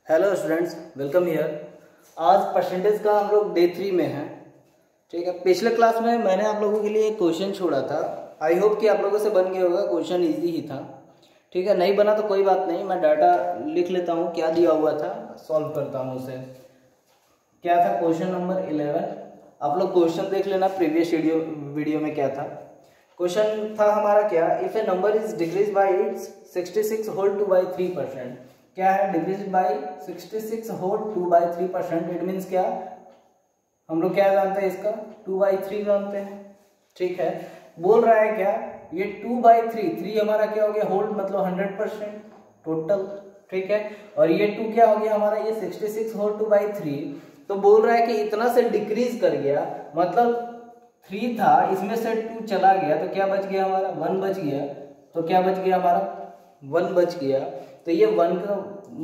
Hello students, welcome here. आज percentage का हम लोग डे 3 में हैं। ठीक है, पिछले क्लास में मैंने आप लोगों के लिए एक क्वेश्चन छोड़ा था। आई होप कि आप लोगों से बन गया होगा। क्वेश्चन इजी ही था। ठीक है, नहीं बना तो कोई बात नहीं, मैं डाटा लिख लेता हूँ क्या दिया हुआ था, सॉल्व करता हूँ उसे। क्या था क्वेश्चन नंबर 11। आप लोग क्वेश्चन देख लेना, प्रीवियस वीडियो में क्या था। क्वेश्चन था हमारा क्या, if a number is decrease by its 66 whole 2/3%। क्या है, decrease by 66 whole 2/3%। It means क्या, हम लोग क्या जानते हैं इसका, 2/3 जानते हैं। ठीक है, बोल रहा है क्या, ये 2/3, 3 हमारा क्या हो गया, होल मतलब 100% टोटल। ठीक है, और ये 2 क्या हो गया हमारा, ये 66 होल 2/3। तो बोल रहा है कि इतना से डिक्रीज कर गया, मतलब 3 था, इसमें से 2 चला गया, तो क्या बच गया हमारा, 1 बच गया। तो क्या बच गया हमारा, 1 बच गया। तो ये 1 का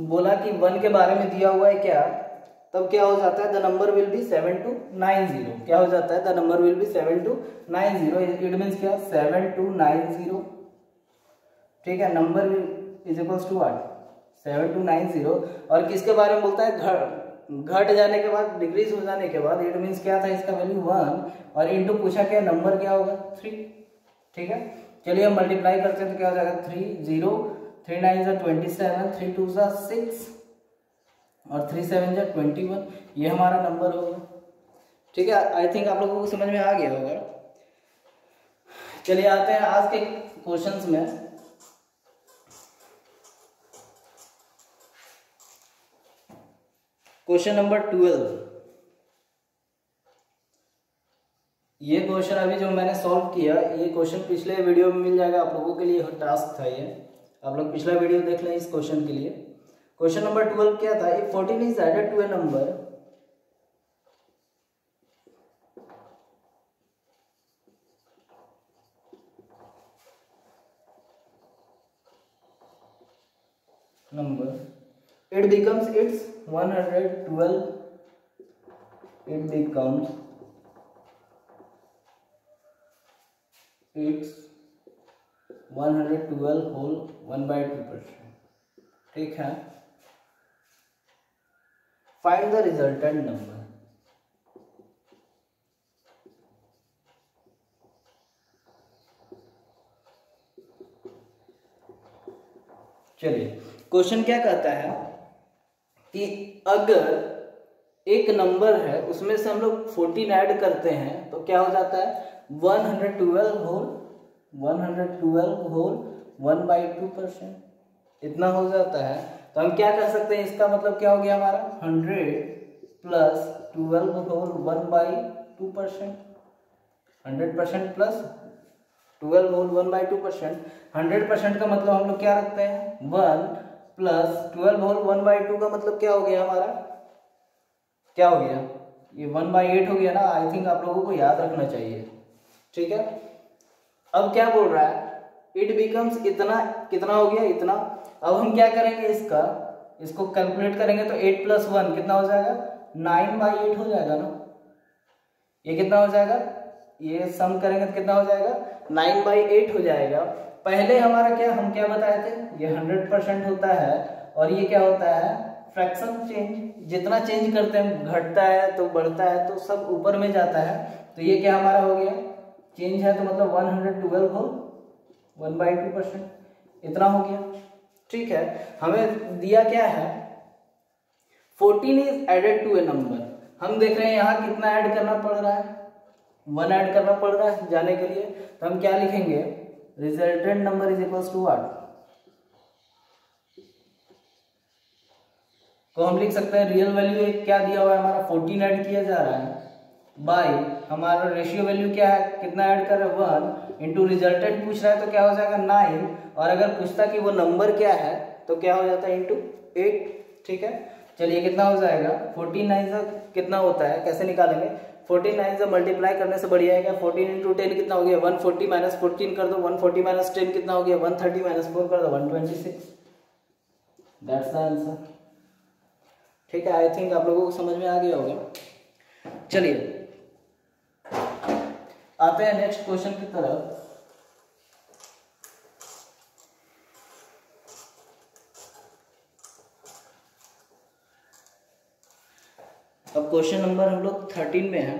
बोला कि 1 के बारे में दिया हुआ है क्या, तब क्या हो जाता है, द नंबर विल बी 7290। क्या हो जाता है, the number will be 7290। It means क्या, 7290। ठीक है, number is equals to what, 7290। और किसके बारे में बोलता है, घट जाने के बाद, डिक्रीज हो जाने के बाद। इट मीन्स क्या था, इसका वैल्यू 1 और इनटू पूछा क्या, नंबर क्या होगा, 3। ठीक है, चलिए हम मल्टीप्लाई करते हैं तो क्या हो जाएगा, 3 3 9 27, 3 2 6 और 3 7 21। ये हमारा नंबर होगा। ठीक है, आई थिंक आप लोगों को समझ में आ गया होगा। चलिए आते हैं आज के क्वेश्चंस में। Question number 12। ये क्वेश्चन अभी जो मैंने सॉल्व किया, ये क्वेश्चन पिछले वीडियो में मिल जाएगा आप लोगों के लिए, टास्क था ये। आप लोग पिछला वीडियो देख लें इस क्वेश्चन के लिए। क्वेश्चन नंबर 12 क्या था, if 14 is added to a number it becomes its 112, it becomes its 112 whole 1/2%। ठीक है, फाइंड द रिजल्टेंट नंबर। चलिए, क्वेश्चन क्या कहता है कि अगर एक नंबर है, उसमें से हम लोग 14 ऐड करते हैं तो क्या हो जाता है, 112 होल 1/2%। इतना हो जाता है। तो हम क्या कर सकते हैं, इसका मतलब क्या हो गया हमारा, 100 प्लस 12 होल 1/2%। 100% plus 12 whole 1/2%। 100% का मतलब हम लोग क्या रखते हैं, 1 प्लस 12 होल 1/2 का मतलब क्या हो गया हमारा, क्या हो गया, ये 1/8 हो गया ना। आई थिंक आप लोगों को याद रखना चाहिए। ठीक है, अब क्या बोल रहा है, इट बिकम्स इतना, कितना हो गया, इतना। अब हम क्या करेंगे, इसको कैलकुलेट करेंगे तो 8 प्लस 1 कितना हो जाएगा, 9/8 हो जाएगा ना। ये कितना हो जाएगा, ये सम करेंगे तो कितना हो जाएगा, 9/8 हो जाएगा। पहले हमारा क्या, हम क्या बताए थे, ये 100% होता है और ये क्या होता है, फ्रैक्शन चेंज। जितना चेंज करते हैं, घटता है तो बढ़ता है तो सब ऊपर में जाता है। तो ये क्या हमारा हो गया, चेंज है तो मतलब 112 हो 1/2%, इतना हो गया। ठीक है, हमें दिया क्या है, 14 is added to a number. हम देख रहे हैं यहाँ कितना ऐड करना पड़ रहा है, 1 ऐड करना पड़ रहा है जाने के लिए। तो हम क्या लिखेंगे, resultant number is equals to what, तो हम लिख सकते हैं रियल वैल्यू एक क्या दिया हुआ है हमारा, 14 ऐड किया जा रहा है, बाय हमारा रेशियो वैल्यू क्या है, कितना ऐड कर रहे हैं, 1 इंटू रिजल्टेंट पूछ रहा है तो क्या हो जाएगा 9। और अगर पूछता कि वो नंबर क्या है तो क्या हो जाता है, इंटू 8। ठीक है, चलिए कितना हो जाएगा, 14 9 से कितना होता है, कैसे निकालेंगे, 14 9 से मल्टीप्लाई करने से बढ़िया है। 14 इंटू 10 कितना हो गया, 140 माइनस 14 कर दो, 140 माइनस 10 कितना हो गया, 130 माइनस 4 कर दो, 126। That's the answer. ठीक है, आई थिंक आप लोगों को समझ में आ गया होगा। चलिए आते हैं नेक्स्ट क्वेश्चन की तरफ। अब क्वेश्चन नंबर हम लोग 13 में है।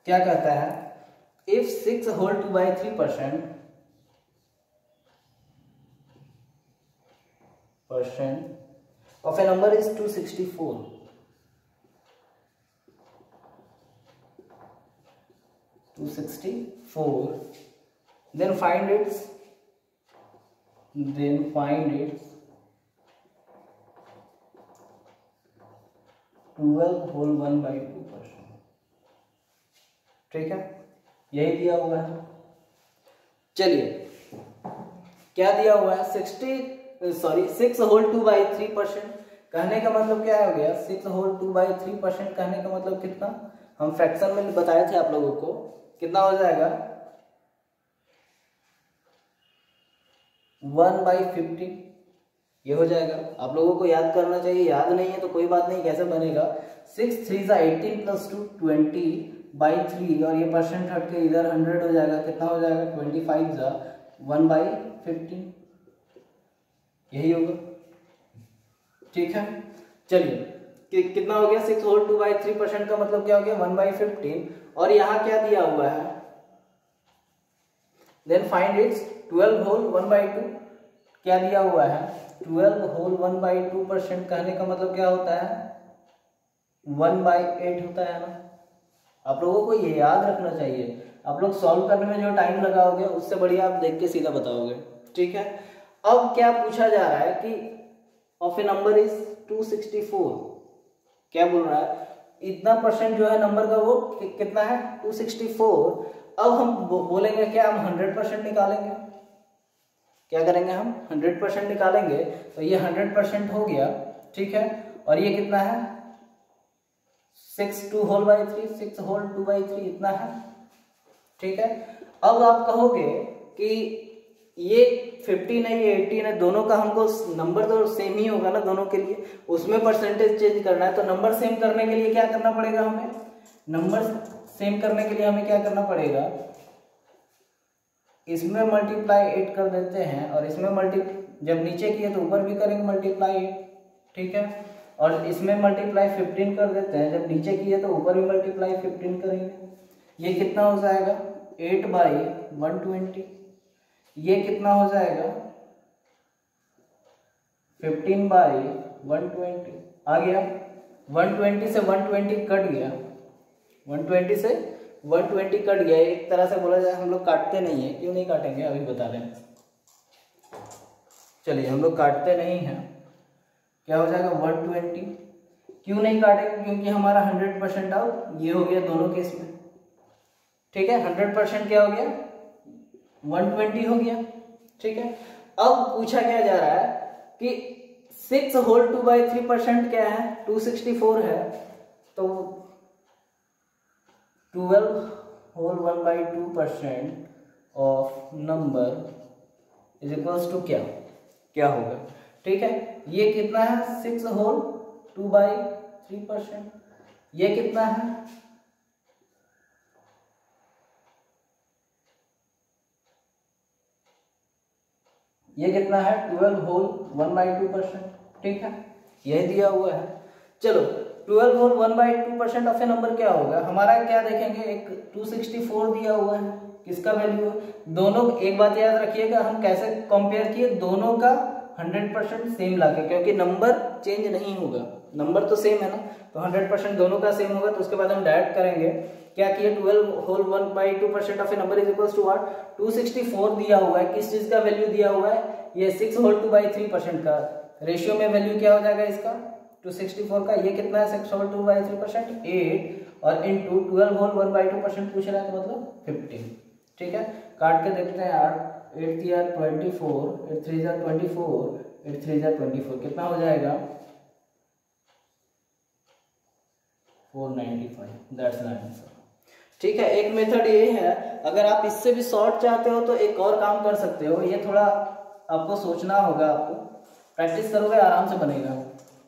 क्या कहता है, if 6 whole 2/3% of a number is 264, then find its 12 whole 1/2%। ठीक है, यही दिया हुआ है। चलिए क्या दिया हुआ है, 6 होल 2/3%। कहने का मतलब क्या हो गया, 6 होल 2/3% कहने का मतलब कितना, हम फ्रैक्शन में बताए थे आप लोगों को, कितना हो जाएगा 1/15, ये हो जाएगा। आप लोगों को याद करना चाहिए, याद नहीं है तो कोई बात नहीं, कैसे बनेगा, 6 3 18 + 2 20/3, और ये परसेंट हट के इधर 100 हो जाएगा, कितना हो जाएगा 25 1/15, यही होगा। ठीक है, चलिए कितना हो गया, 6 होल 2/3% का मतलब क्या हो गया 1/15, और यहाँ क्या दिया हुआ है, देन फाइंड इट्स 12 होल 1/2, क्या दिया हुआ है 12 होल 1/2%, कहने का मतलब क्या होता है 1/8 होता है ना। आप लोगों को ये याद रखना चाहिए, आप लोग सॉल्व करने में जो टाइम लगाओगे उससे बढ़िया आप देख के सीधा बताओगे। ठीक है, अब क्या पूछा जा रहा है कि ऑफ ए नंबर इज 264, क्या बोल रहा है, इतना परसेंट जो है नंबर का वो कितना है 264। अब हम बोलेंगे क्या, हम 100% निकालेंगे, क्या करेंगे हम 100% निकालेंगे, तो ये 100% हो गया। ठीक है, और ये कितना है 6 होल 2/3 इतना है। ठीक है, अब आप कहोगे कि ये 15 है ये 18 है, दोनों का हमको नंबर तो सेम ही होगा ना दोनों के लिए, उसमें परसेंटेज चेंज करना है, तो नंबर सेम करने के लिए क्या करना पड़ेगा हमें, नंबर सेम करने के लिए हमें क्या करना पड़ेगा, इसमें मल्टीप्लाई 8 कर देते हैं, और इसमें जब नीचे किए तो ऊपर भी करेंगे मल्टीप्लाई 8। ठीक है, और इसमें मल्टीप्लाई 15 कर देते हैं, जब नीचे किए तो ऊपर भी मल्टीप्लाई 15 करेंगे। ये कितना हो जाएगा 8/120, ये कितना हो जाएगा 15/120, आ गया 120 से 120 कट गया, 120 से 120 कट गया। एक तरह से बोला जाए हम लोग काटते नहीं है, क्यों नहीं काटेंगे अभी बता रहे हैं, चलिए हम लोग काटते नहीं हैं, क्या हो जाएगा 120, क्यों नहीं काटेंगे, क्योंकि हमारा 100% आउट ये हो गया दोनों केस में। ठीक है, 100% क्या हो गया 120 हो गया। ठीक है, अब पूछा क्या जा रहा है कि 6 होल 2/3% क्या है 264 है, तो 12 whole 1/2% of number is equals to क्या होगा। ठीक है, ये कितना है 6 होल 2/3%, ये कितना है ये कितना है 12 होल 1/2%। ठीक है, यही दिया हुआ है। चलो 12 होल 1/2% ऑफ ए नंबर क्या होगा, हमारा क्या देखेंगे, एक 264 दिया हुआ है, किसका वैल्यू है, दोनों एक बात याद रखिएगा, हम कैसे कंपेयर किए, दोनों का 100% सेम लाके, क्योंकि नंबर चेंज नहीं होगा, नंबर तो सेम है ना, तो 100% दोनों का सेम होगा। तो उसके बाद हम डायरेक्ट करेंगे, क्या किए 12 whole 1/2% of a number is equals to what 264 दिया हुआ है, किस चीज का वैल्यू दिया हुआ है, ये 6 होल 2/3% का रेशियो में वैल्यू क्या हो जाएगा इसका 264 का, ये कितना है 6 होल 2/3% 8, और इनटू 12 होल 1/2% पूछ रहा है तो मतलब 15। ठीक है, काट के देखते हैं 8 3 24, 8 3 24, 8 3 24, कितना हो जाएगा 495, दैट्स द आंसर। ठीक है, एक मेथड ये है, अगर आप इससे भी शॉर्ट चाहते हो तो एक और काम कर सकते हो, ये थोड़ा आपको सोचना होगा, आपको प्रैक्टिस करोगे आराम से बनेगा।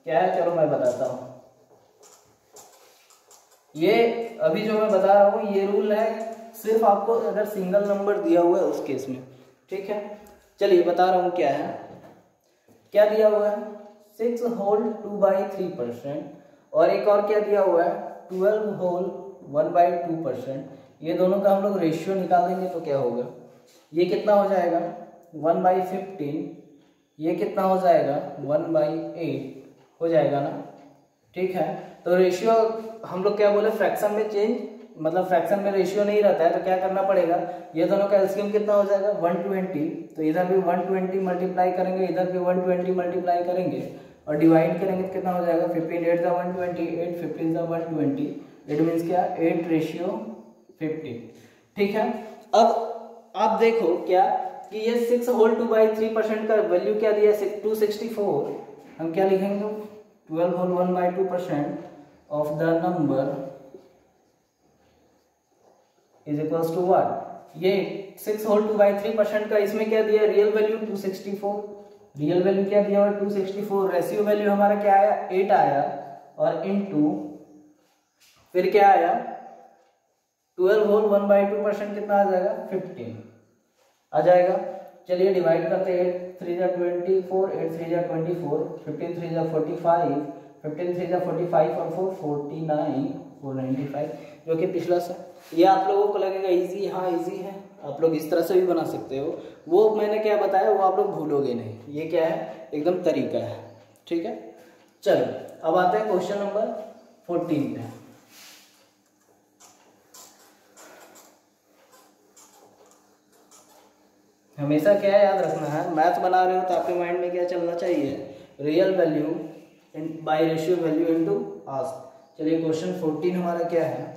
क्या है, चलो मैं बताता हूँ। ये अभी जो मैं बता रहा हूँ ये रूल है सिर्फ आपको अगर सिंगल नंबर दिया हुआ है उस केस में। ठीक है, चलिए बता रहा हूँ क्या है, क्या दिया हुआ है 6 होल 2/3%, और एक और क्या दिया हुआ है 12 होल 1/2%। ये दोनों का हम लोग रेशियो निकालेंगे तो क्या होगा, ये कितना हो जाएगा 1/15, ये कितना हो जाएगा 1/8 हो जाएगा ना। ठीक है, तो रेशियो हम लोग क्या बोले फ्रैक्शन में चेंज, मतलब फ्रैक्शन में रेशियो नहीं रहता है तो क्या करना पड़ेगा, ये दोनों का एलसीएम कितना हो जाएगा 120, तो इधर भी 120 मल्टीप्लाई करेंगे, इधर भी 120 मल्टीप्लाई करेंगे और डिवाइड करेंगे तो कितना हो जाएगा 15 8 120, 8 15 120, इट मीन्स क्या 8:50। ठीक है, अब आप देखो क्या कि ये 6 होल 2/3% का वैल्यू क्या दिया है 264, हम क्या लिखेंगे 12 whole 1/2% of the number is equals to what, ये 6 होल 2/3% का इसमें क्या दिया रियल वैल्यू 264, रियल वैल्यू क्या दिया हुआ 264, रेशियो वैल्यू हमारा क्या आया 8 आया, और इनटू फिर क्या आया 12 होल 1/2% कितना आ जाएगा 15 आ जाएगा। चलिए डिवाइड करते हैं, 8 3 जा 24, 8 3 जा 24, 15 3 जा 45, 15 3 जा 45 और 4 49 495, जो कि पिछला सा। ये आप लोगों को लगेगा इजी, हाँ इजी है, आप लोग इस तरह से भी बना सकते हो, वो मैंने क्या बताया वो आप लोग भूलोगे नहीं, ये क्या है एकदम तरीका है। ठीक है, चलो अब आते हैं क्वेश्चन नंबर 14 पे। हमेशा क्या याद रखना है, मैथ बना रहे हो तो आपके माइंड में क्या चलना चाहिए, real value by ratio value into ask. चलिए क्वेश्चन 14 हमारा क्या है,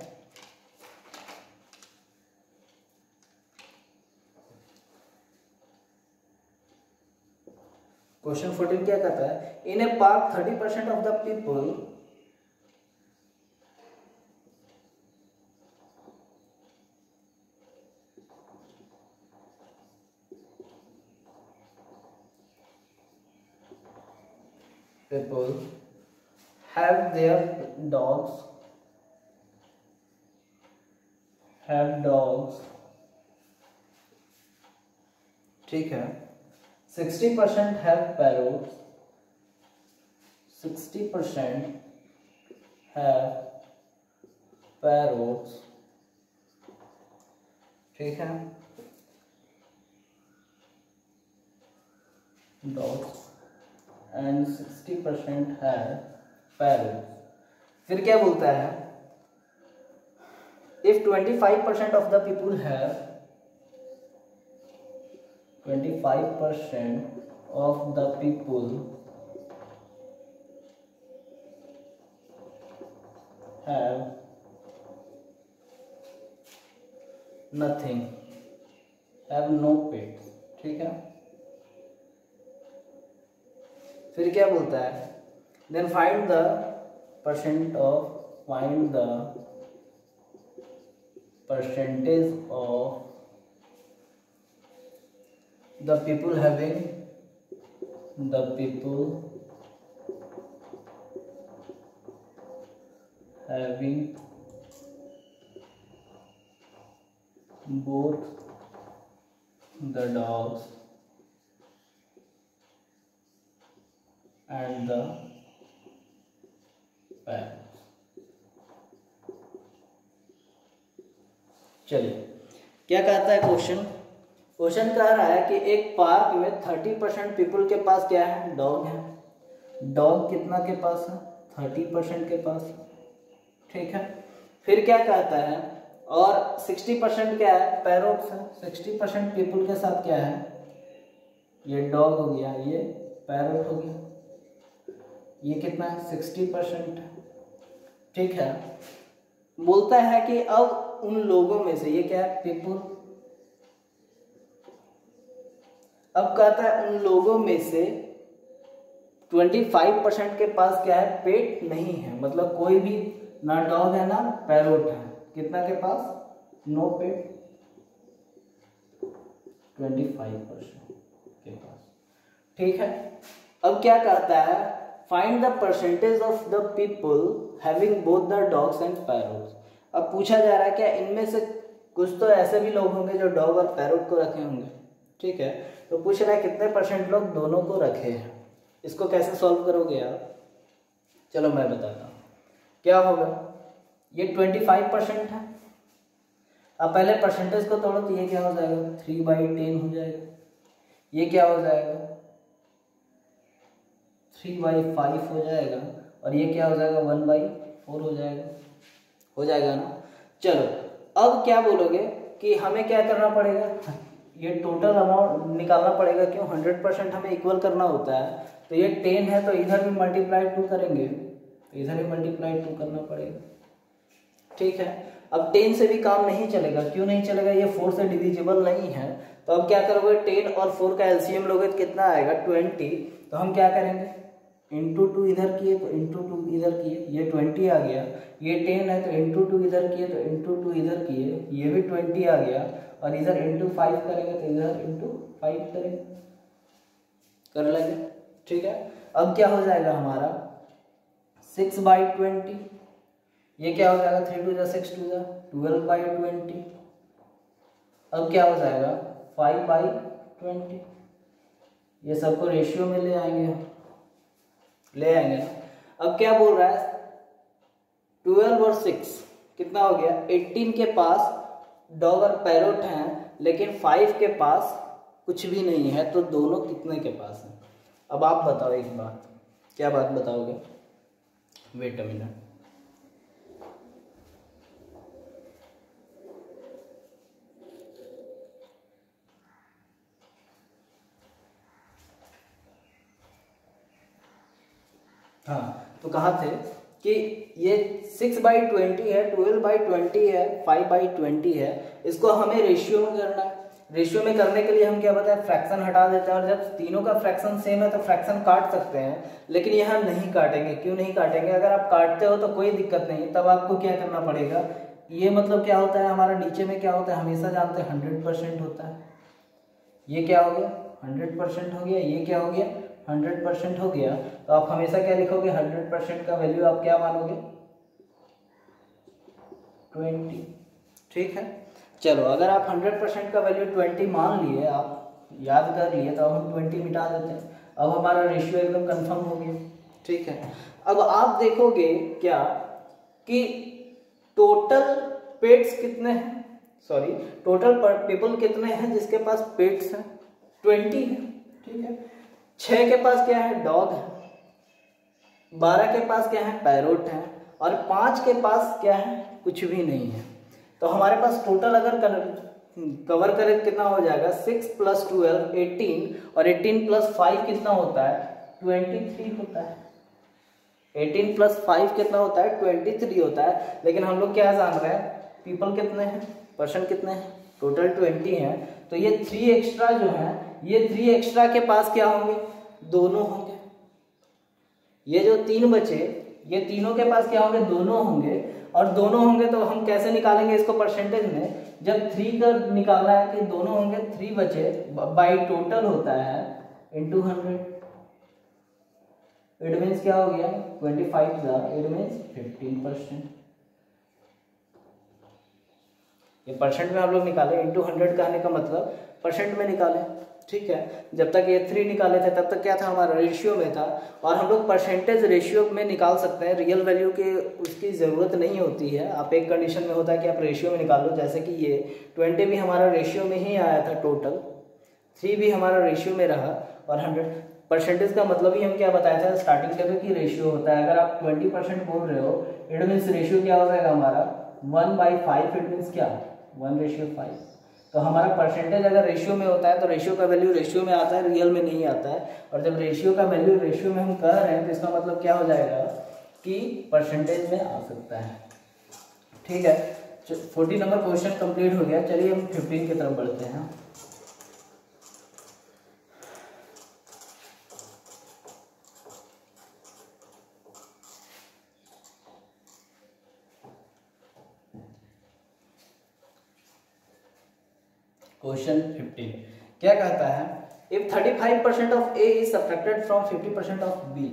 क्वेश्चन 14 क्या कहता है, in a park 30% of the people have their dogs, ठीक है, 60% have parrots, 60% have parrots, ठीक है, dogs and 60% have parrots। फिर क्या बोलता है, if 25% of the people have 25% of the people have nothing, have no pets, ठीक है। फिर क्या बोलता है, then find the percentage of the people having both the dogs and the parrots। चलिए क्या कहता है क्वेश्चन कह रहा है कि एक पार्क में 30% पीपल के पास क्या है, डॉग है। डॉग कितना के पास है 30% के पास, ठीक है। फिर क्या कहता है, और 60% क्या है, पैरोट्स है। 60% पीपल के साथ क्या है, ये डॉग हो गया, ये पैरोट हो गया, ये कितना है 60%, ठीक है। बोलता है कि अब उन लोगों में से, ये क्या है पीपल, अब कहता है उन लोगों में से 25% के पास क्या है, पेट नहीं है, मतलब कोई भी ना डॉग है ना पैरोट है। कितना के पास, नो पेट, 25% के पास, ठीक है। अब क्या कहता है, find the percentage of the people having both the dogs and parrots. अब पूछा जा रहा है क्या इनमें से कुछ तो ऐसे भी लोग होंगे जो डॉग और पैरोट को रखे होंगे, ठीक है। तो पूछ रहा है कितने परसेंट लोग दोनों को रखे हैं, इसको कैसे सॉल्व करोगे आप? चलो मैं बताता हूँ। क्या होगा, ये 25% है। अब पहले परसेंटेज को तोड़ो तो ये क्या हो जाएगा, 3/10 हो जाएगा। ये क्या हो जाएगा, 3/5 हो जाएगा। और ये क्या हो जाएगा, 1/4 हो जाएगा। हो जाएगा ना। चलो अब क्या बोलोगे कि हमें क्या करना पड़ेगा, ये टोटल अमाउंट निकालना पड़ेगा। क्यों, 100% हमें इक्वल करना होता है। तो ये 10 है तो इधर भी मल्टीप्लाई 2 करेंगे, तो इधर भी मल्टीप्लाई 2 करना पड़ेगा। ठीक है, अब 10 से भी काम नहीं चलेगा। क्यों नहीं चलेगा, ये 4 से डिविजिबल नहीं है। तो अब क्या करोगे, 10 और 4 का एलसीएम लोगे तो कितना आएगा, 20। तो हम क्या करेंगे, इंटू 2 इधर किए तो इंटू 2 इधर किए, ये 20 आ गया। ये 10 है तो इंटू 2 इधर किए तो इंटू 2 इधर किए, ये भी 20 आ गया। और इधर इंटू 5 करेंगे तो इधर इंटू 5 करेंगे, कर लेंगे। ठीक है, अब क्या हो जाएगा हमारा 6/20। ये क्या हो जाएगा, 3 2 6 2 12/20। अब क्या हो जाएगा 5/20। ये सबको रेशियो में ले आएंगे, ले आएंगे ना। अब क्या बोल रहा है, 12 और 6 कितना हो गया, 18 के पास डॉग और पैरोट हैं, लेकिन 5 के पास कुछ भी नहीं है। तो दोनों कितने के पास हैं? अब आप बताओ एक बात, क्या बात बताओगे? Wait a minute. हाँ, तो कहाँ थे कि ये 6/20 है, 12/20 है, 5/20 है। इसको हमें रेशियो में करना है। रेशियो में करने के लिए हम क्या बताएं, फ्रैक्शन हटा देते हैं। और जब तीनों का फ्रैक्शन सेम है तो फ्रैक्शन काट सकते हैं, लेकिन यहाँ नहीं काटेंगे। क्यों नहीं काटेंगे, अगर आप काटते हो तो कोई दिक्कत नहीं, तब आपको क्या करना पड़ेगा। ये मतलब क्या होता है, हमारा नीचे में क्या होता है, हमेशा जानते हैं 100% होता है। ये क्या हो गया, 100% हो गया। ये क्या हो गया, 100% हो गया। तो आप हमेशा क्या लिखोगे, 100% का वैल्यू आप क्या मानोगे, 20। ठीक है, चलो अगर आप 100% का वैल्यू 20 मान लिए, आप याद कर लिए, तो अब हम 20 मिटा देते हैं। अब हमारा रेशियो एकदम कंफर्म हो गया। ठीक है, अब आप देखोगे क्या कि टोटल पेट्स कितने हैं, सॉरी टोटल पीपल कितने हैं जिसके पास पेट्स हैं, 20 है। ठीक है, 6 के पास क्या है, डॉग है। 12 के पास क्या है, पैरोट है। और 5 के पास क्या है, कुछ भी नहीं है। तो हमारे पास टोटल अगर कवर करें कितना हो जाएगा, 6 + 12 18, और 18 + 5 कितना होता है, 23 होता है। 18 + 5 कितना होता है, 23 होता है। लेकिन हम लोग क्या जान रहे हैं, पीपल कितने हैं, पर्सन कितने हैं, टोटल 20 हैं। तो ये 3 एक्स्ट्रा जो है, ये 3 एक्स्ट्रा के पास क्या होंगे, दोनों होंगे। ये जो 3 बचे, ये तीनों के पास क्या होंगे, दोनों होंगे। और दोनों होंगे तो हम कैसे निकालेंगे इसको परसेंटेज में, जब 3 का निकालना है कि दोनों होंगे, 3 बचे बाई टोटल होता है इंटू 100। इट मीन्स क्या हो गया, 25 इट मीन्स 15%। ये परसेंट में हम लोग निकाले, इंटू 100 कहने का मतलब परसेंट में निकाले। ठीक है, जब तक ये 3 निकाले थे तब तक क्या था, हमारा रेशियो में था। और हम लोग परसेंटेज रेशियो में निकाल सकते हैं, रियल वैल्यू की उसकी ज़रूरत नहीं होती है। आप एक कंडीशन में होता है कि आप रेशियो में निकाल लो, जैसे कि ये 20 भी हमारा रेशियो में ही आया था, टोटल 3 भी हमारा रेशियो में रहा, और 100 परसेंटेज का मतलब ही हम क्या बताया था स्टार्टिंग में कि रेशियो होता है। अगर आप 20% बोल रहे हो, इट मीन्स रेशियो क्या हो जाएगा हमारा 1/5। इट मीन्स क्या, 1:5। तो हमारा परसेंटेज अगर रेशियो में होता है तो रेशियो का वैल्यू रेशियो में आता है, रियल में नहीं आता है। और जब रेशियो का वैल्यू रेशियो में हम कह रहे हैं तो इसका मतलब क्या हो जाएगा कि परसेंटेज में आ सकता है। ठीक है, 40 नंबर क्वेश्चन कंप्लीट हो गया। चलिए हम 15 की तरफ बढ़ते हैं। क्वेश्चन 15 क्या कहता है, if 35% of A is subtracted from 50% of B,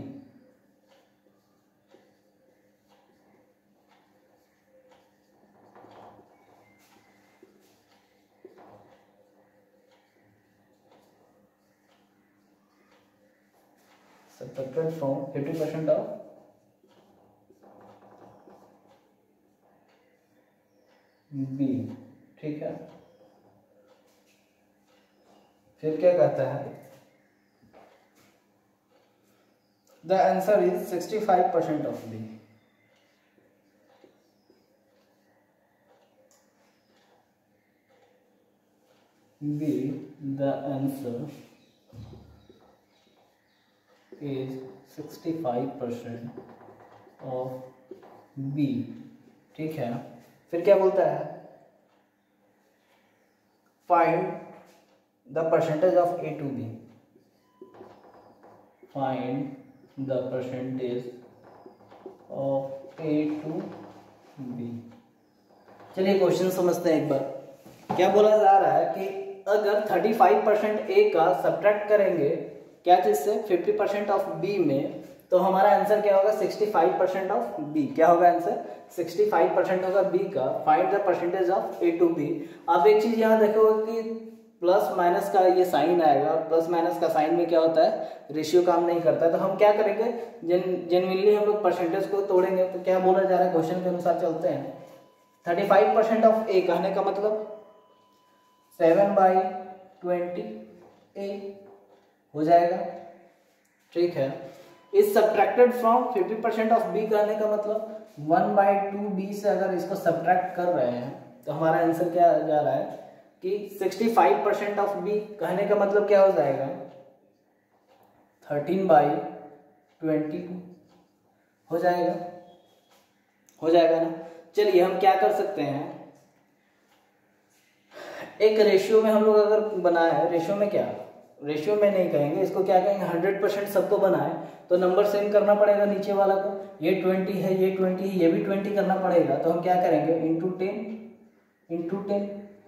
subtracted from 50% of B. ठीक है, फिर क्या कहता है, the answer is 65% of B. B, the answer is 65% of B. ठीक है, फिर क्या बोलता है, find the percentage of A to B. Find the percentage of A to B. चलिए क्वेश्चन समझते हैं एक बार। क्या बोला जा रहा है कि अगर 35% ए का सब्ट्रैक्ट करेंगे क्या चीज से, 50% ऑफ बी में, तो हमारा आंसर क्या होगा, 65% ऑफ बी। क्या होगा आंसर, 65% होगा बी का। Find the percentage of A to B. आप एक चीज यहाँ देखोगे कि प्लस माइनस का ये साइन आएगा, और प्लस माइनस का साइन में क्या होता है, रेशियो काम नहीं करता है। तो हम क्या करेंगे, जेन्युइनली हम लोग परसेंटेज को तोड़ेंगे। तो क्या बोला जा रहा है, क्वेश्चन के अनुसार चलते हैं। 35% ऑफ ए कहने का मतलब 7/20 ए हो जाएगा। ठीक है, इस सब्ट्रैक्टेड फ्रॉम 50% ऑफ बी कहने का मतलब 1/2 बी से अगर इसको सब्ट्रैक्ट कर रहे हैं तो हमारा आंसर क्या जा रहा है कि 65% ऑफ बी कहने का मतलब क्या हो जाएगा, 13/22 हो जाएगा। हो जाएगा ना। चलिए हम क्या कर सकते हैं, एक रेशियो में हम लोग अगर बनाए है, रेशियो में क्या, रेशियो में नहीं कहेंगे इसको, क्या कहेंगे, 100% सबको बनाए तो नंबर सेम करना पड़ेगा नीचे वाला को। ये 20 है, ये 20 है, ये भी 20 करना पड़ेगा। तो हम क्या करेंगे, इंटू 10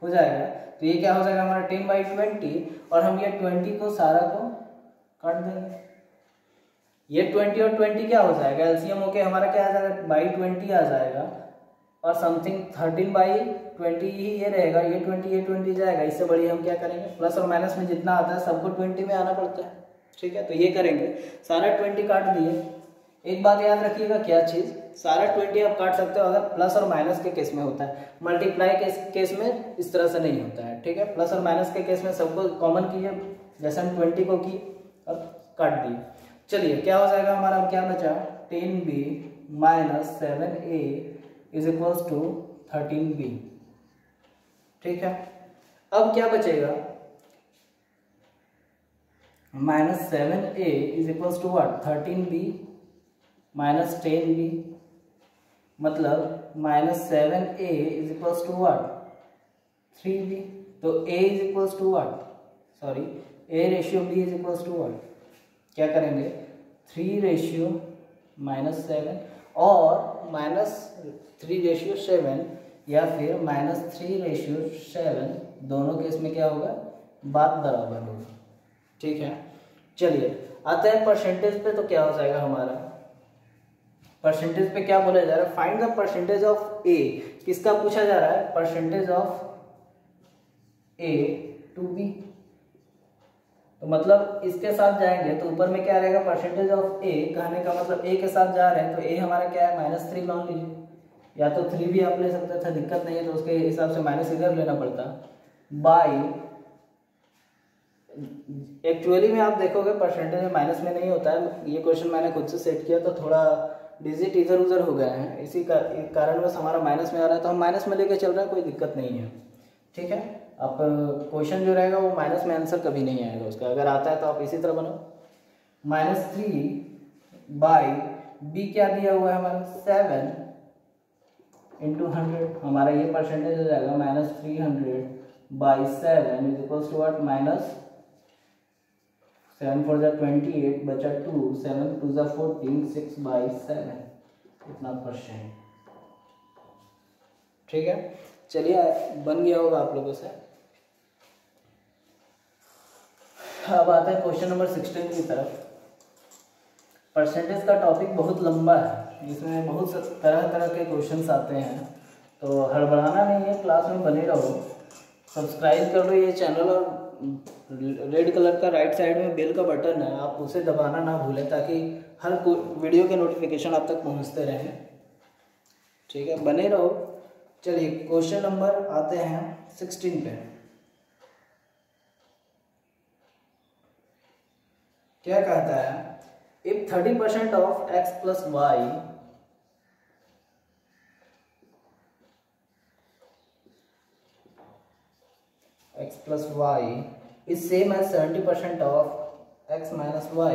हो जाएगा। तो ये क्या हो जाएगा हमारा 10/20, और हम ये 20 को सारा को काट देंगे। ये 20 और 20 क्या हो जाएगा, एलसीएम होके हमारा क्या आ जाएगा, बाई 20 आ जाएगा, और समथिंग 13/20 ही ये रहेगा। ये 20 जाएगा। इससे बढ़िया हम क्या करेंगे, प्लस और माइनस में जितना आता है सबको 20 में आना पड़ता है। ठीक है, तो ये करेंगे, सारा 20 काट दिए। एक बात याद रखिएगा, क्या चीज, सारा 20 आप काट सकते हो अगर प्लस और माइनस के केस में होता है। मल्टीप्लाई के केस में इस तरह से नहीं होता है। ठीक है, प्लस और माइनस के केस में सबको कॉमन कीजिए, जैसे हम 20 को की और काट दिए। चलिए क्या हो जाएगा हमारा, क्या बचा, 10b - 7a is equals to 13b। ठीक है, अब क्या बचेगा, -7a is equals to what, 13b - 10b, मतलब -7a is equals to what, 3b। तो a is equals to what, sorry, a ratio b is equals to what, क्या करेंगे, 3/-7 और -3/7 या फिर -3/7, दोनों केस में क्या होगा, बात बराबर होगा। ठीक है, चलिए आते हैं परसेंटेज पे। तो क्या हो जाएगा हमारा, परसेंटेज पे क्या बोला जा रहा है, find the percentage of A. किसका पूछा जा रहा है, percentage of A to B. तो मतलब इसके साथ जाएंगे तो ऊपर में क्या रहेगा, परसेंटेज ऑफ ए कहने का मतलब ए के साथ जा रहे हैं तो ए हमारा क्या है, -3 मान लीजिए, या तो 3 भी आप ले सकते थे, दिक्कत नहीं है। तो उसके हिसाब से माइनस इधर लेना पड़ता, बाई, एक्चुअली में आप देखोगे परसेंटेज में माइनस में नहीं होता है। ये क्वेश्चन मैंने खुद से सेट किया तो थोड़ा डिजिट इधर उधर हो गए हैं, इसी का कारण बस हमारा माइनस में आ रहा है। तो हम माइनस में लेके चल रहे हैं, कोई दिक्कत नहीं है। ठीक है, आप क्वेश्चन जो रहेगा वो माइनस में आंसर कभी नहीं आएगा उसका, अगर आता है तो आप इसी तरह बनाओ। -3/b क्या दिया हुआ है हमारा, 7 × 100, हमारा ये परसेंटेज हो जाएगा -300/7 इज इक्वल्स टू व्हाट, -7 4 जा 28 बचा 2, 7 2 जा 14, 6/7 इतना परसेंट। ठीक है, चलिए बन गया होगा आप लोगों से। अब आता है क्वेश्चन नंबर 16 की तरफ। परसेंटेज का टॉपिक बहुत लंबा है, जिसमें बहुत तरह तरह के क्वेश्चंस आते हैं, तो हड़बड़ाना नहीं है, क्लास में बने रहो, सब्सक्राइब कर लो ये चैनल और रेड कलर का राइट साइड में बेल का बटन है, आप उसे दबाना ना भूलें ताकि हर वीडियो के नोटिफिकेशन आप तक पहुंचते रहें। ठीक है, बने रहो। चलिए क्वेश्चन नंबर आते हैं 16 पे। क्या कहता है, if 30% of x plus Y x plus y is same as 70% of x minus y,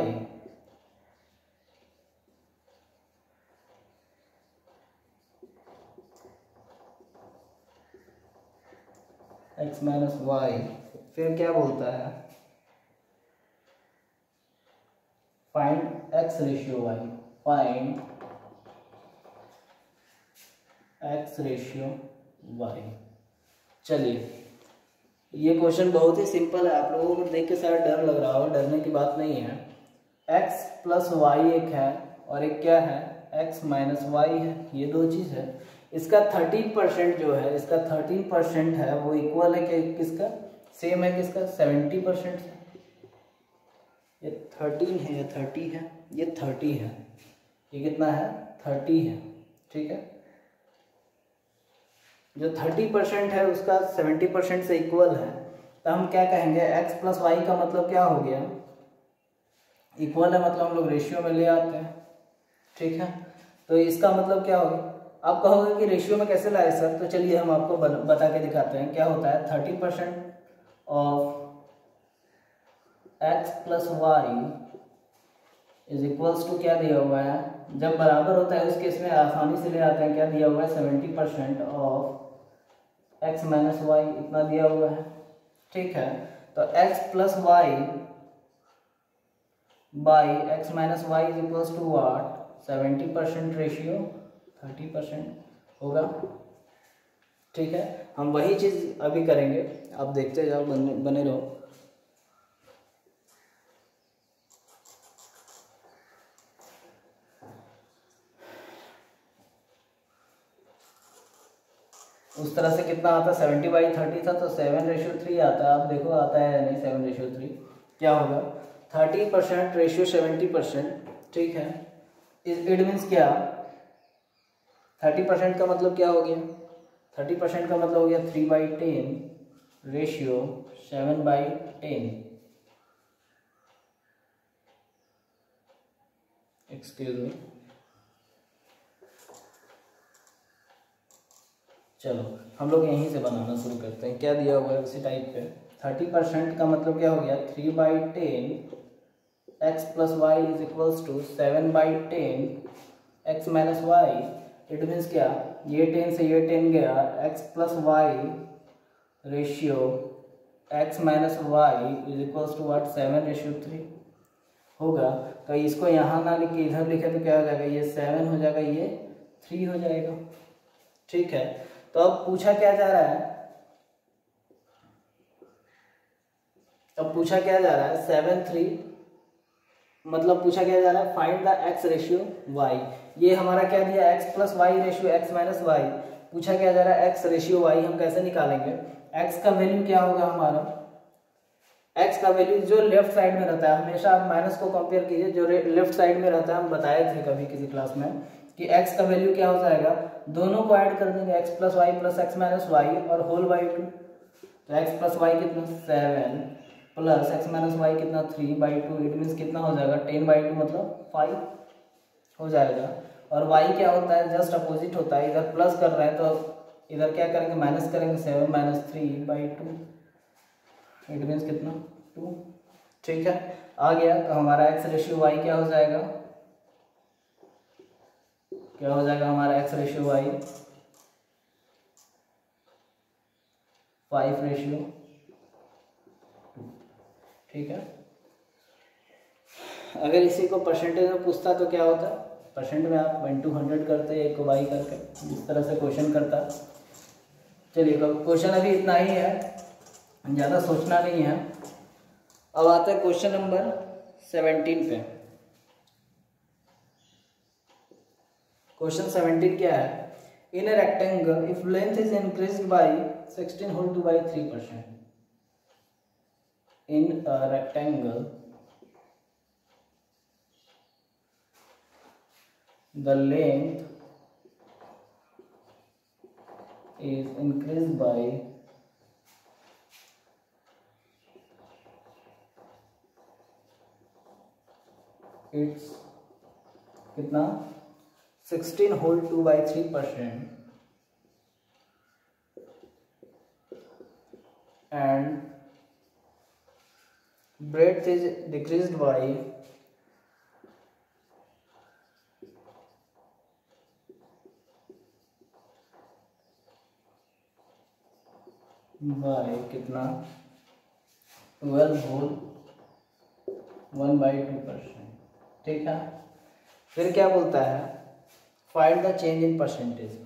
x minus y, फिर क्या बोलता है, find x ratio y, find x ratio y। चलिए ये क्वेश्चन बहुत ही सिंपल है, आप लोगों को देख के शायद डर लग रहा हो, डरने की बात नहीं है। x प्लस वाई एक है और एक क्या है, x माइनस वाई है, ये दो चीज़ है। इसका 13% जो है, इसका 13% है वो इक्वल है कि किसका, सेम है किसका, 70% से। ये 13 है, ये 30 है, ये 30 है, ये कितना है, 30 है। ठीक है, जो 30% है उसका 70% से इक्वल है, तो हम क्या कहेंगे, x प्लस वाई का मतलब क्या हो गया, इक्वल है मतलब हम लोग रेशियो में ले आते हैं। ठीक है, तो इसका मतलब क्या होगा, आप कहोगे कि रेशियो में कैसे लाए सर, तो चलिए हम आपको बता के दिखाते हैं। क्या होता है, 30% of x plus Y is equals to, क्या दिया हुआ है, जब बराबर होता है उस केस में आसानी से ले आते हैं, क्या दिया हुआ है, 70% ऑफ x माइनस वाई, इतना दिया हुआ है। ठीक है, तो x plus Y by x minus Y is equals to what, 70% ratio 30% होगा। ठीक है, हम वही चीज़ अभी करेंगे, आप देखते जाओ, बने रहो। उस तरह से कितना आता है, 70/30 था तो 7:3 आता है। आप देखो आता है या नहीं, 7:3 क्या होगा, 30% रेशियो 70%। ठीक है, इट मीन्स क्या, 30% का मतलब क्या हो गया, 30% का मतलब हो गया 3/10 रेशियो 7/10। एक्सक्यूज मी, चलो हम लोग यहीं से बनाना शुरू करते हैं। क्या दिया हुआ है उसी टाइप पे, 30% का मतलब क्या हो गया, 3/10 x plus Y is equals to 7/10 x minus Y. It means क्या, ये 10 से ये 10 गया, x plus Y ratio x minus Y is equals to what, 7:3 होगा। तो इसको यहाँ ना लिख के इधर लिखे तो क्या हो जाएगा, ये 7 हो जाएगा, ये 3 हो जाएगा। ठीक है, तो अब पूछा क्या जा रहा है, अब पूछा क्या जा रहा है, 7:3 मतलब पूछा क्या जा रहा है, find the x ratio y। ये हमारा क्या दिया, x plus Y ratio x minus Y. पूछा क्या जा रहा है, x रेशियो y हम कैसे निकालेंगे, x का वैल्यू क्या होगा हमारा, x का वैल्यू जो लेफ्ट साइड में रहता है, हमेशा आप माइनस को कंपेयर कीजिए, जो लेफ्ट साइड में रहता है, हम बताए थे कभी किसी क्लास में कि x का वैल्यू क्या हो जाएगा, दोनों को ऐड कर देंगे, x plus Y plus x minus Y और होल बाई 2। तो x प्लस वाई कितना, 7 प्लस x माइनस वाई कितना, 3/2। इट मीन्स कितना हो जाएगा, 10/2 मतलब 5 हो जाएगा। और y क्या होता है, जस्ट अपोजिट होता है, इधर प्लस कर रहे हैं तो इधर क्या करेंगे, माइनस करेंगे, 7 माइनस 3/2। इट मीन्स कितना, 2। ठीक है, आ गया। तो हमारा x रेशियो y क्या हो जाएगा, क्या हो जाएगा हमारा x रेशियो y, 5:2। ठीक है, अगर इसी को परसेंटेज में पूछता तो क्या होता, परसेंट में आप 1/100 करते, एक को बाई करके, इस तरह से क्वेश्चन करता। चलिए क्वेश्चन अभी इतना ही है, ज़्यादा सोचना नहीं है। अब आता है क्वेश्चन नंबर 17 पे। क्वेश्चन 17 क्या है, in a rectangle if length is increased by 16 whole two by 3%। in a rectangle, the length is increased by its कितना 16 whole 2/3% and breadth is decreased by कितना 12 whole 1/2%। ठीक है, फिर क्या बोलता है, find the change in percentage.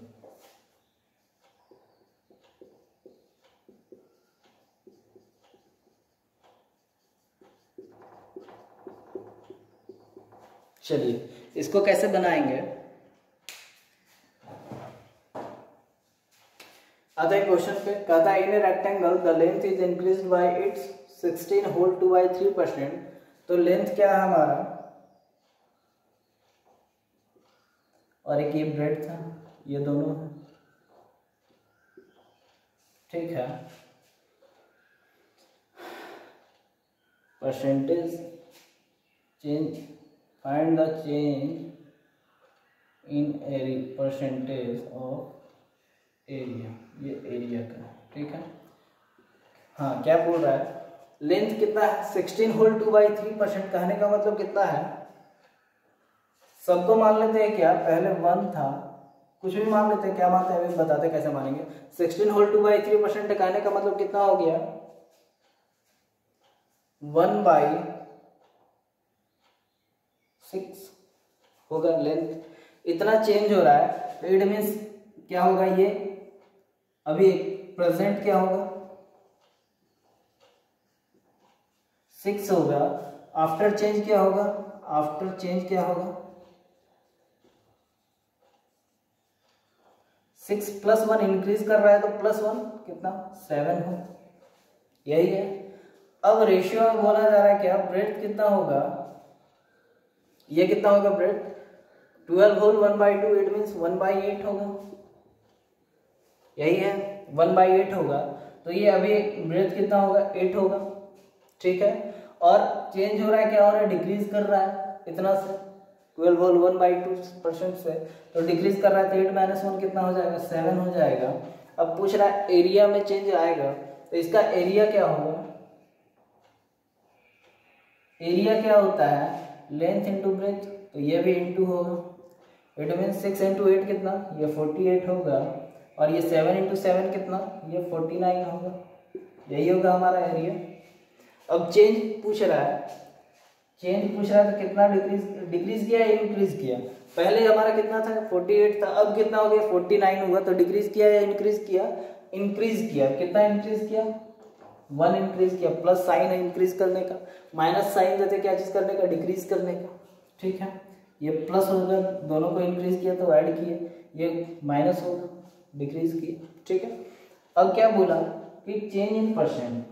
चलिए इसको कैसे बनाएंगे। आता है क्वेश्चन पे, कहता है in a rectangle the length is increased by its 16 whole 2/3%। तो लेंथ क्या है हमारा, और एक ये ब्रेड था, ये दोनों है। ठीक है, percentage change, find the change in area, percentage of area, ये एरिया का। ठीक है, हाँ क्या बोल रहा है, लेंथ कितना है 16 होल 2/3%। कहने का मतलब कितना है, सबको मान लेते हैं क्या, पहले 1 था, कुछ भी मान लेते हैं, क्या मानते हैं अभी बताते कैसे मानेंगे। 16 होल 2/3% कहने का मतलब कितना हो गया 1/6 होगा। लेंथ इतना चेंज हो रहा है तो इट मीन्स क्या होगा, ये अभी प्रेजेंट क्या होगा 6 होगा, आफ्टर चेंज क्या होगा, आफ्टर चेंज क्या होगा 6 + 1 इंक्रीज कर रहा है तो +1 कितना 7 हो, यही है। अब रेशियो में बोला जा रहा है क्या, ब्रेड्थ कितना होगा, ये कितना होगा ब्रेड्थ 12 होल 1/2, इट मीन्स 1/8 होगा, यही है 1/8 होगा। तो ये अभी ब्रेड्थ कितना होगा 8 होगा। ठीक है, और चेंज हो रहा है, क्या हो रहा है, डिक्रीज कर रहा है इतना से 12 होल 1/2% से, तो डिक्रीज कर रहा है तो 8 - 1 कितना हो जाएगा 7 हो जाएगा। अब पूछ रहा है एरिया में चेंज आएगा तो इसका एरिया क्या होगा, एरिया क्या होता है लेंथ इंटू ब्रेथ, तो ये भी इंटू होगा, इट मीन 6 × 8 कितना, ये 48 होगा, और ये 7 × 7 कितना, ये 49 होगा, यही होगा हमारा एरिया। अब चेंज पूछ रहा है, चेंज पूछ रहा है तो कितना डिक्रीज किया या इंक्रीज किया, पहले हमारा कितना था 48 था, अब कितना हो गया 49 होगा, तो डिक्रीज किया या इंक्रीज किया, इंक्रीज किया। कितना इंक्रीज किया 1 इंक्रीज किया, प्लस साइन है इंक्रीज करने का, माइनस साइन देते क्या चीज करने का, डिक्रीज करने का। ठीक है, ये प्लस होगा, दोनों को इंक्रीज किया तो ऐड किए, ये माइनस होगा डिक्रीज किया। ठीक है, अब क्या बोला कि change in percent,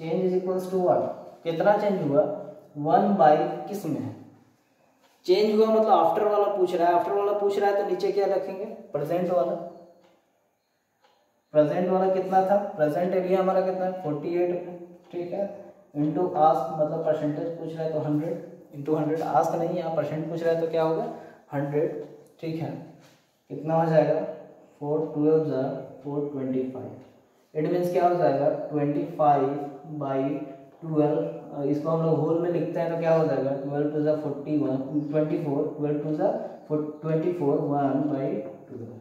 change is equals to what, कितना चेंज हुआ 1 किस में है, चेंज हुआ मतलब आफ्टर वाला पूछ रहा है, आफ्टर वाला पूछ रहा है तो नीचे क्या रखेंगे प्रेजेंट वाला, प्रेजेंट वाला कितना था, प्रेजेंट एरिया हमारा कितना है 48। ठीक है, इंटू आस्क मतलब परसेंटेज पूछ रहा है तो 100 इंटू 100, आस्क नहीं यहाँ परसेंट पूछ रहा है तो क्या होगा 100। ठीक है, कितना हो जाएगा 4 12 425, इट मीन्स क्या हो जाएगा 25/12, इसको हम लोग होल में लिखते हैं तो क्या हो जाएगा 12 × 41 24, 12 × 24 1/12,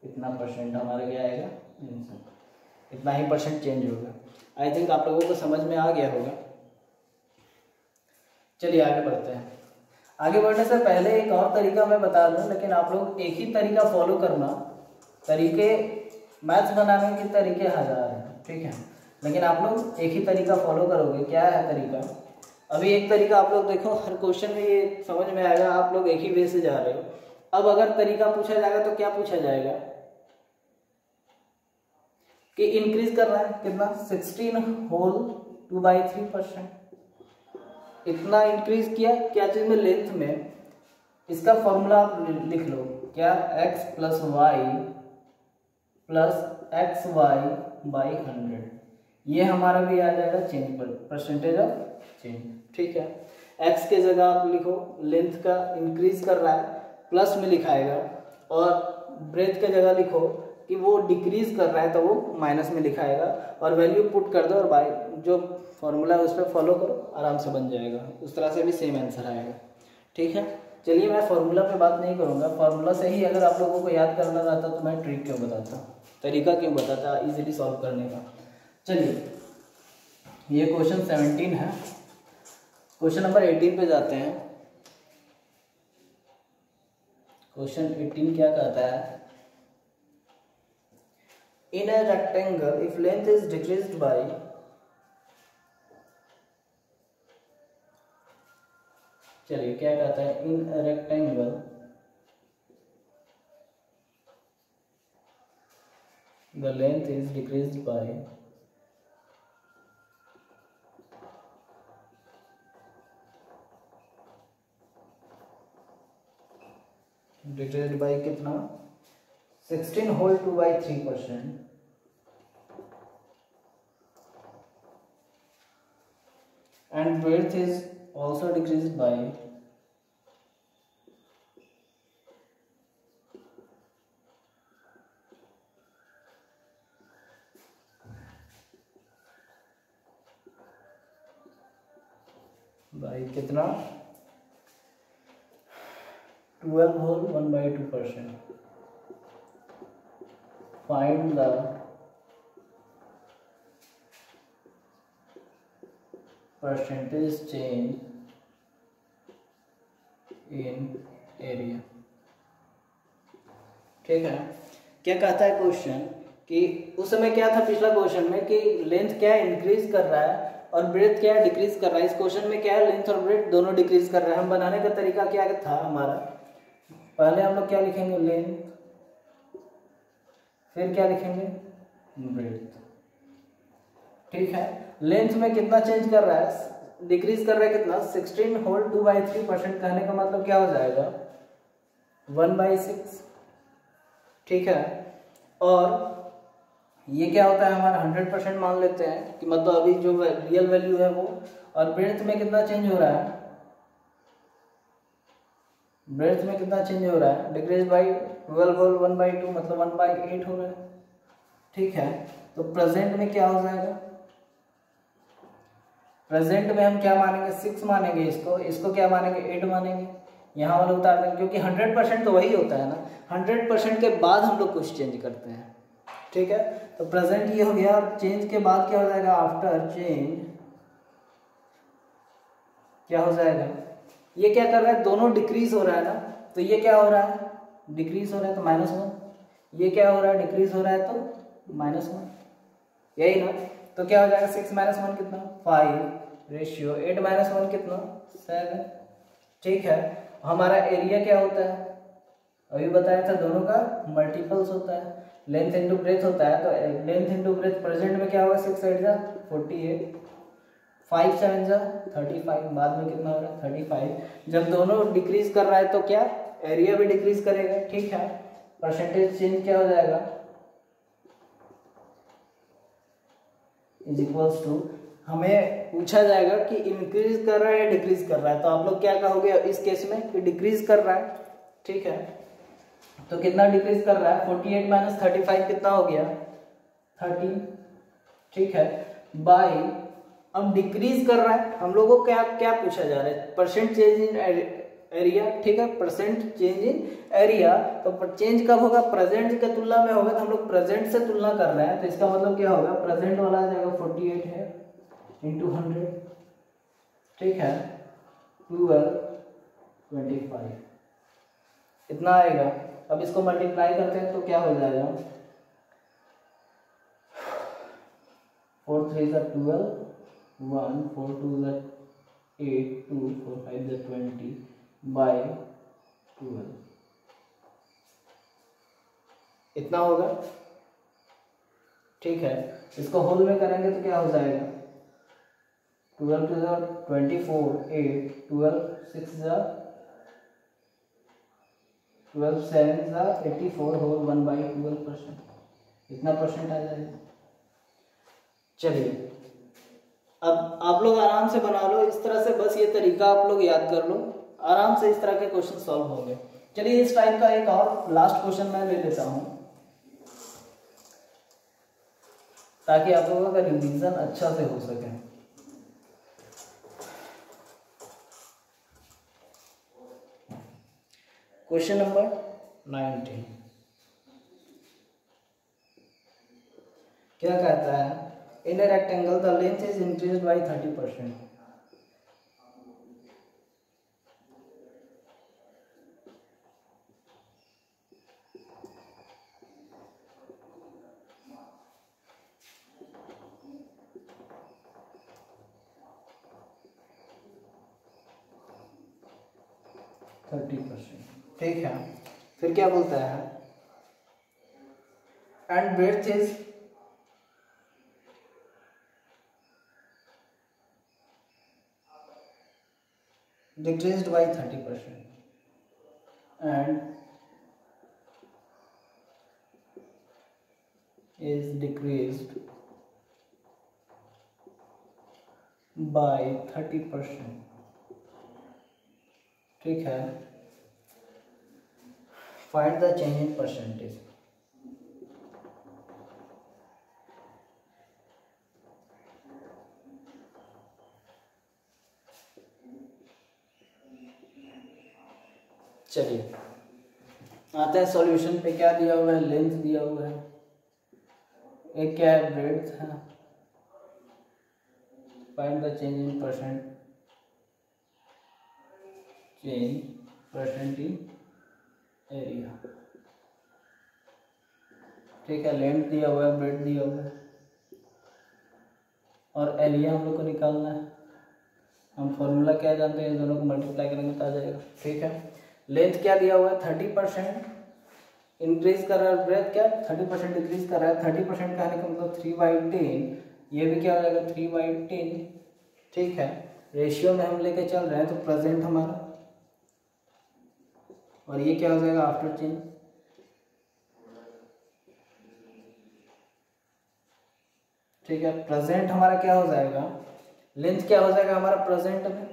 इतना परसेंट हमारा क्या आएगा, इतना ही परसेंट चेंज होगा। आई थिंक आप लोगों को समझ में आ गया होगा। चलिए आगे बढ़ते हैं। आगे बढ़ने से पहले एक और तरीका मैं बता दूं, लेकिन आप लोग एक ही तरीका फॉलो करना, तरीके मैथ्स बनाने के तरीके 1000 हैं। ठीक है, लेकिन आप लोग एक ही तरीका फॉलो करोगे। क्या है तरीका, अभी एक तरीका आप लोग देखो, हर क्वेश्चन में ये समझ में आएगा, आप लोग एक ही वे से जा रहे हो। अब अगर तरीका पूछा जाएगा तो क्या पूछा जाएगा, कि इंक्रीज कर रहा है कितना 16 होल 2/3%। इतना इंक्रीज किया क्या चीज में, लेंथ में। इसका फॉर्मूला आप लिख लो क्या, x plus Y plus X Y by 100। ये हमारा भी आ जाएगा चेंज पर, परसेंटेज ऑफ चेंज। ठीक है, x के जगह आप लिखो लेंथ का इंक्रीज कर रहा है प्लस में लिखाएगा, और ब्रेथ के जगह लिखो कि वो डिक्रीज कर रहा है तो वो माइनस में लिखाएगा, और वैल्यू पुट कर दो और बाई जो फॉर्मूला है उस पर फॉलो करो, आराम से बन जाएगा। उस तरह से भी सेम आंसर आएगा। ठीक है, चलिए मैं फॉर्मूला पे बात नहीं करूँगा, फॉर्मूला से ही अगर आप लोगों को याद करना रहता तो मैं ट्रिक क्यों बताता, तरीका क्यों बताता इजीली सॉल्व करने का। चलिए ये क्वेश्चन 17 है। क्वेश्चन नंबर 18 पे जाते हैं। क्वेश्चन 18 क्या कहता है, इन a rectangle if length is decreased by, चलिए क्या कहता है, इन a rectangle the length is decreased by कितना 16 whole 2/3%, and breadth is also decreased by कितना 12 whole 1/2%। Find the percentage change in area. ठीक है, क्या कहता है क्वेश्चन कि उस समय क्या था पिछला क्वेश्चन में कि लेंथ क्या इंक्रीज कर रहा है और ब्रेथ क्या डिक्रीज कर रहा है। इस क्वेश्चन में क्या है, लेंथ और ब्रेथ दोनों डिक्रीज कर रहा है। हम बनाने का तरीका क्या था हमारा, पहले हम लोग क्या लिखेंगे लेंथ, फिर क्या लिखेंगे ब्रेथ। ठीक है, लेंथ में कितना चेंज कर रहा है, डिक्रीज कर रहा है कितना 16 होल 2/3%। कहने का मतलब क्या हो जाएगा 1/6। ठीक है, और ये क्या होता है हमारा 100% मान लेते हैं कि मतलब अभी जो रियल वैल्यू है वो। और ब्रेथ में कितना चेंज हो रहा है, ब्रेथ में कितना चेंज हो रहा है, डिक्रीज बाई 12 होल 1/2 मतलब 1/8 हो रहा है। ठीक है, तो प्रेजेंट में क्या हो जाएगा, प्रेजेंट में हम क्या मानेंगे 6 मानेंगे, इसको क्या मानेंगे 8 मानेंगे। यहाँ वाले उतार देंगे क्योंकि 100% तो वही होता है ना, 100% के बाद हम लोग कुछ चेंज करते हैं। ठीक है, तो प्रेजेंट ये हो गया, और चेंज के बाद क्या हो जाएगा, आफ्टर चेंज क्या हो जाएगा, ये क्या कर रहा है दोनों डिक्रीज हो रहा है ना, तो ये क्या हो रहा है डिक्रीज हो रहा है तो -1, ये क्या हो रहा है डिक्रीज हो रहा है तो -1, यही ना। तो क्या हो जाएगा 6 - 1 कितना 5 रेशियो 8 - 1 कितना 7। ठीक है, हमारा एरिया क्या होता है, अभी बताया था दोनों का मल्टीपल्स होता है, लेंथ इंटू ब्रेथ होता है। तो लेंथ इंटू ब्रेथ प्रेजेंट में क्या होगा 6 8 जा 48, 5 7 जा 35, बाद में कितना हो रहा है 35। जब दोनों डिक्रीज कर रहा है तो क्या एरिया भी डिक्रीज करेगा। ठीक है, परसेंटेज चेंज क्या हो जाएगा इज इक्वल्स टू, हमें पूछा जाएगा कि इंक्रीज कर रहा है या डिक्रीज कर रहा है, तो आप लोग क्या कहोगे इस केस में कि डिक्रीज कर रहा है। ठीक है, तो कितना डिक्रीज कर रहा है 48 - 35 कितना हो गया 30। ठीक है, बाई अब डिक्रीज कर रहा है, हम लोगों को क्या क्या पूछा जा रहा है परसेंट चेंज इन एरिया। ठीक है, परसेंट चेंज इन एरिया, तो चेंज कब होगा प्रेजेंट के तुलना में होगा, तो हम लोग प्रेजेंट से तुलना कर रहे हैं, तो इसका मतलब क्या होगा प्रेजेंट वाला आ जाएगा 48 है इंटू 100। ठीक है, 12 25 इतना आएगा। अब इसको मल्टीप्लाई करते हैं तो क्या हो जाएगा 4 3 12 1 4 2 8 2 4 5 20 बाय 12 इतना होगा। ठीक है, इसको होल में करेंगे तो क्या हो जाएगा 12 to the 24, 8, 12 6 the 12 7 the 84 whole 1/12%, इतना परसेंट आ जाएगा। चलिए अब आप लोग आराम से बना लो इस तरह से, बस ये तरीका आप लोग याद कर लो, आराम से इस तरह के क्वेश्चन सॉल्व होंगे। चलिए इस टाइप का एक और लास्ट क्वेश्चन मैं ले लेता हूं ताकि आप लोगों का रिवीजन अच्छा से हो सके। क्वेश्चन नंबर 19 क्या कहता है, in a rectangle the length is increased by 30%। ठीक है, फिर क्या बोलता है, and breadth is decreased by 30% and is decreased by 30%। ठीक है, find the change in percentage. चलिए आते हैं सॉल्यूशन पे। क्या दिया हुआ है, लेंथ दिया हुआ है, एक क्या है ब्रेड्थ है, find the change in percent in area. ठीक है, लेंथ दिया हुआ है, ब्रेड्थ दिया हुआ है और एरिया हम लोग को निकालना है। हम फॉर्मूला क्या जानते हैं, इन दोनों को मल्टीप्लाई करेंगे तो आ जाएगा। ठीक है, लेंथ क्या दिया हुआ है 30% इंक्रीज कर रहा है, ब्रेथ क्या 30% इंक्रीज कर रहा है। 30% कहने का मतलब 3/10, ये भी क्या हो जाएगा 3/10। ठीक है, रेशियो में हम लेके चल रहे हैं तो प्रेजेंट हमारा, और ये क्या हो जाएगा आफ्टर चेंज। ठीक है, प्रेजेंट हमारा क्या हो जाएगा, लेंथ क्या हो जाएगा हमारा प्रेजेंट में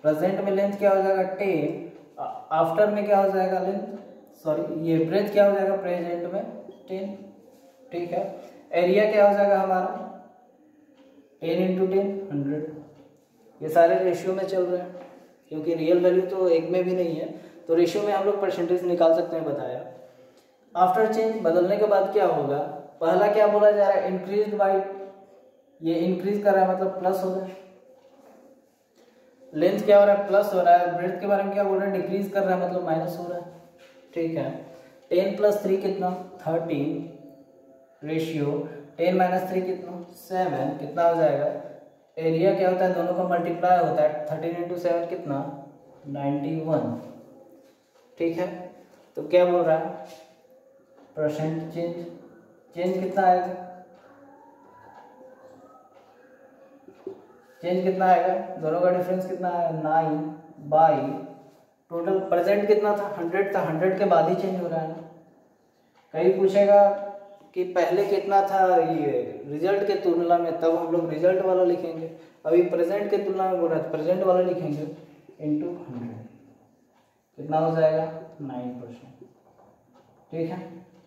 प्रेजेंट में लेंथ क्या हो जाएगा 10, आफ्टर में क्या हो जाएगा लेंथ ये ब्रेथ क्या हो जाएगा प्रेजेंट में 10। ठीक है, एरिया क्या हो जाएगा हमारा 10 × 10 100। ये सारे रेशियो में चल रहे हैं क्योंकि रियल वैल्यू तो एक में भी नहीं है, तो रेशियो में हम लोग परसेंटेज निकाल सकते हैं, बताया। आफ्टर चेंज बदलने के बाद क्या होगा, पहला क्या बोला जा रहा है इंक्रीज बाय, ये इंक्रीज कर रहा है मतलब प्लस हो रहा है। लेंथ क्या हो रहा है प्लस हो रहा है, ब्रेड्थ के बारे में क्या बोल रहे हैं डिक्रीज कर रहा है मतलब माइनस हो रहा है। ठीक है, 10 + 3 कितना 13, रेशियो 10 - 3 कितना 7, कितना हो जाएगा। एरिया क्या होता है दोनों का मल्टीप्लाई होता है, 13 × 7 कितना 91। ठीक है, तो क्या बोल रहा है परसेंट चेंज कितना आएगा, चेंज कितना आएगा, दोनों का डिफरेंस कितना है 9 टोटल। प्रेजेंट कितना था 100 था, 100 के बाद ही चेंज हो रहा है ना। कहीं पूछेगा कि पहले कितना था ये रिजल्ट के तुलना में, तब हम लोग रिजल्ट वाला लिखेंगे। अभी प्रेजेंट के तुलना में बोल रहा है प्रेजेंट वाला लिखेंगे × 100, कितना हो जाएगा 9%। ठीक है,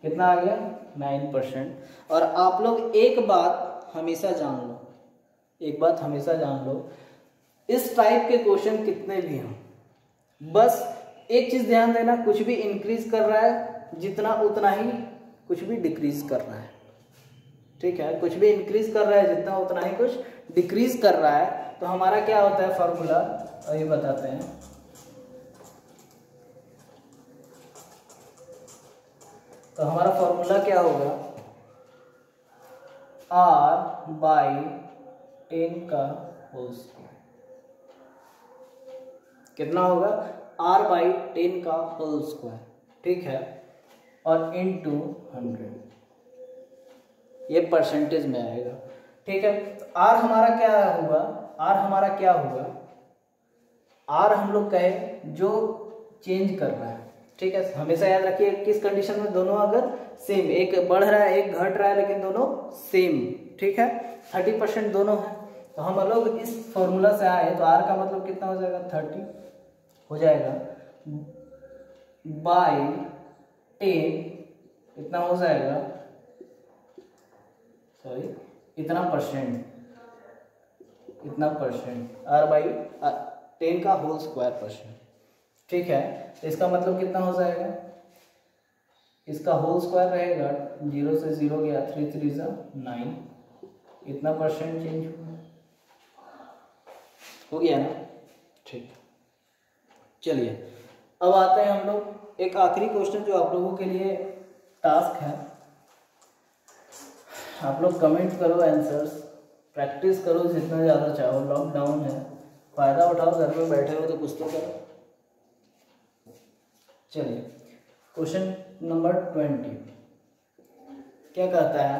कितना आ गया 9%। और आप लोग एक बात हमेशा जान लो, इस टाइप के क्वेश्चन कितने भी हों, बस एक चीज ध्यान देना, कुछ भी इंक्रीज कर रहा है जितना उतना ही कुछ भी डिक्रीज कर रहा है। ठीक है, कुछ भी इंक्रीज कर रहा है जितना उतना ही कुछ डिक्रीज कर रहा है। तो हमारा क्या होता है फॉर्मूला, अभी बताते हैं। तो हमारा फॉर्मूला क्या होगा R/10²। कितना होगा R/10²। ठीक है, और इनटू 100, ये परसेंटेज में आएगा। ठीक है, तो आर हमारा क्या होगा, आर हमारा क्या होगा, आर हम लोग कहे जो चेंज कर रहा है। ठीक है, हमेशा याद रखिए किस कंडीशन में, दोनों अगर सेम, एक बढ़ रहा है एक घट रहा है लेकिन दोनों सेम। ठीक है, 30% दोनों है, तो हम लोग इस फॉर्मूला से आए तो आर का मतलब कितना हो जाएगा, 30 हो जाएगा बाय 10, इतना हो जाएगा, सॉरी इतना परसेंट, इतना परसेंट, आर बाई 10 का होल स्क्वायर %। ठीक है, तो इसका मतलब कितना हो जाएगा, इसका होल स्क्वायर रहेगा, 0 से 0 गया, 3 3 9, इतना परसेंट चेंज हो गया ना। ठीक, चलिए अब आते हैं हम लोग एक आखिरी क्वेश्चन जो आप लोगों के लिए टास्क है। आप लोग कमेंट करो, आंसर्स प्रैक्टिस करो जितना ज़्यादा चाहो, लॉकडाउन है, फ़ायदा उठाओ, घर में बैठे हो तो कुछ तो करो। चलिए क्वेश्चन नंबर 20 क्या कहता है,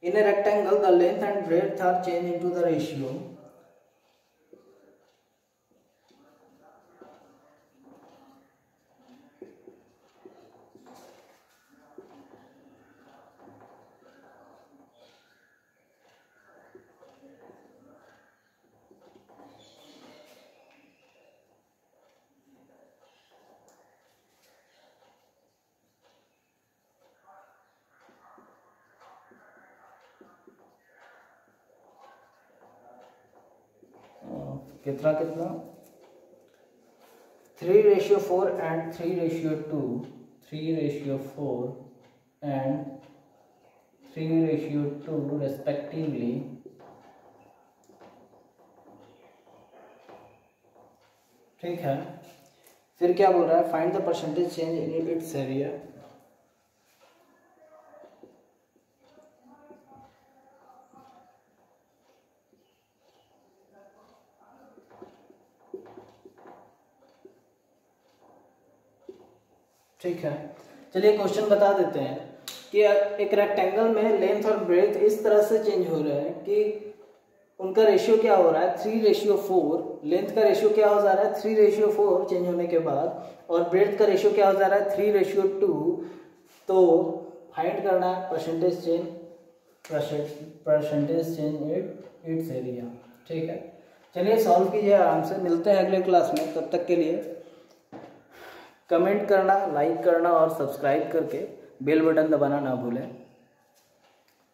in a rectangle the length and breadth are change into the ratio कितना कितना 3:4 एंड 3:2, 3:4 एंड 3:2 रेस्पेक्टिवली। ठीक है, फिर क्या बोल रहा है, find the percentage change in its area. ठीक है, चलिए क्वेश्चन बता देते हैं कि एक रेक्टेंगल में लेंथ और ब्रेथ इस तरह से चेंज हो रहे हैं कि उनका रेशियो क्या हो रहा है, 3:4, लेंथ का रेशियो क्या हो जा रहा है 3:4 चेंज होने के बाद, और ब्रेथ का रेशियो क्या हो जा रहा है 3:2। तो फाइंड करना है परसेंटेज चेंज इट्स एरिया। ठीक है, चलिए सॉल्व कीजिए आराम से, मिलते हैं अगले क्लास में। तब तक के लिए कमेंट करना, लाइक करना और सब्सक्राइब करके बेल बटन दबाना ना भूलें।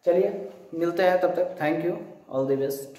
चलिए मिलते हैं तब तक, thank you, all the best.